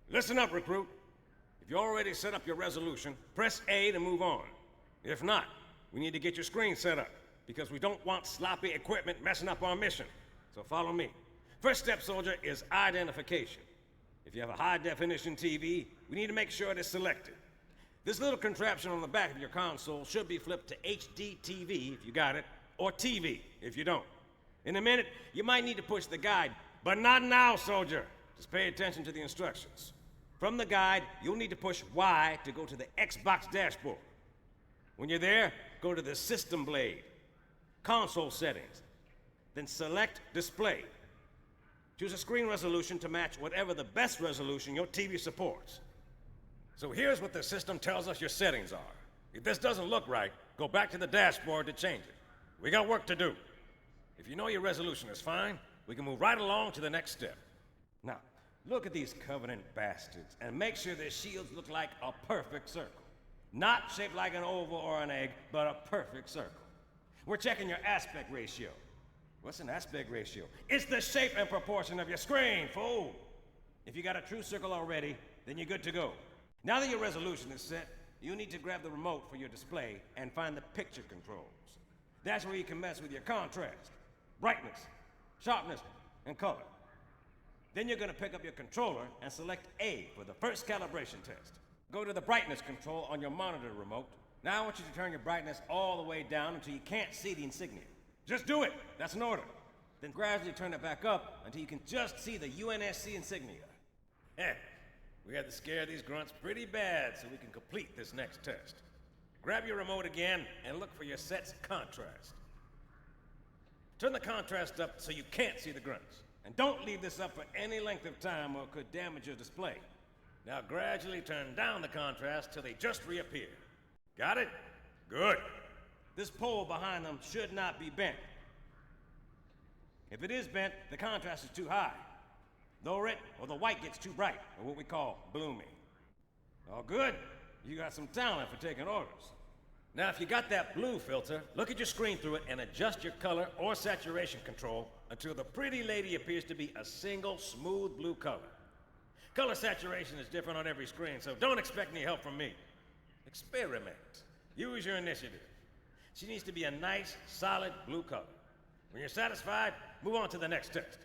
Listen up, recruit. If you already set up your resolution, press A to move on. If not, we need to get your screen set up, because we don't want sloppy equipment messing up our mission. So follow me. First step, soldier, is identification. If you have a high-definition TV, we need to make sure it is selected. This little contraption on the back of your console should be flipped to HD TV if you got it, or TV if you don't. In a minute, you might need to push the guide, but not now, soldier. Just pay attention to the instructions. From the guide, you'll need to push Y to go to the Xbox dashboard. When you're there, go to the System blade, Console Settings, then select Display. Choose a screen resolution to match whatever the best resolution your TV supports. So here's what the system tells us your settings are. If this doesn't look right, go back to the dashboard to change it. We got work to do. If you know your resolution is fine, we can move right along to the next step. Now, look at these Covenant bastards and make sure their shields look like a perfect circle. Not shaped like an oval or an egg, but a perfect circle. We're checking your aspect ratio. What's an aspect ratio? It's the shape and proportion of your screen, fool! If you got a true circle already, then you're good to go. Now that your resolution is set, you need to grab the remote for your display and find the picture controls. That's where you can mess with your contrast, brightness, sharpness, and color. Then you're gonna pick up your controller and select A for the first calibration test. Go to the brightness control on your monitor remote. Now I want you to turn your brightness all the way down until you can't see the insignia. Just do it, that's an order. Then gradually turn it back up until you can just see the UNSC insignia. We had to scare these grunts pretty bad so we can complete this next test. Grab your remote again and look for your set's contrast. Turn the contrast up so you can't see the grunts. And don't leave this up for any length of time or it could damage your display. Now gradually turn down the contrast till they just reappear. Got it? Good. This pole behind them should not be bent. If it is bent, the contrast is too high. Lower it, or the white gets too bright, or what we call blooming. All good? You got some talent for taking orders. Now, if you got that blue filter, look at your screen through it and adjust your color or saturation control until the pretty lady appears to be a single smooth blue color. Color saturation is different on every screen, so don't expect any help from me. Experiment. Use your initiative. She needs to be a nice, solid blue color. When you're satisfied, move on to the next test.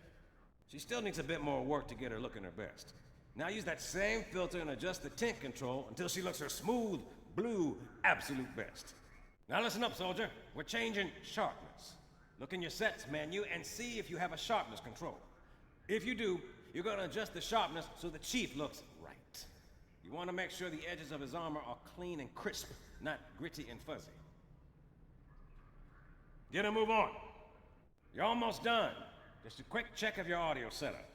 She still needs a bit more work to get her looking her best. Now use that same filter and adjust the tint control until she looks her smooth, blue, absolute best. Now listen up, soldier. We're changing sharpness. Look in your sets menu and see if you have a sharpness control. If you do, you're gonna adjust the sharpness so the chief looks right. You wanna make sure the edges of his armor are clean and crisp, not gritty and fuzzy. Get a move on. You're almost done. Just a quick check of your audio setup.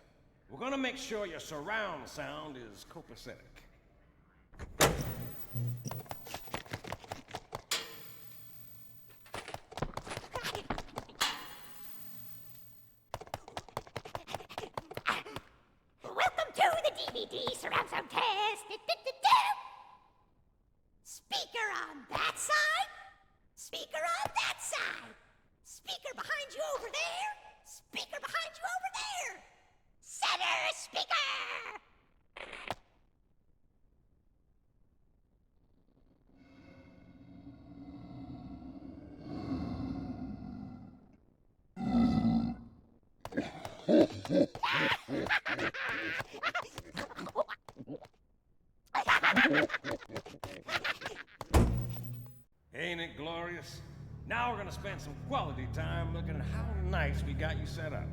We're gonna make sure your surround sound is copacetic. Welcome to the DVD surround sound test. Speaker on that side. Speaker on that side. Speaker behind you over there. Speaker behind you over there. Center speaker. Ain't it glorious? Now we're gonna spend some quality time looking at how nice we got you set up.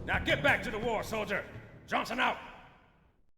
Now get back to the war, soldier. Johnson out.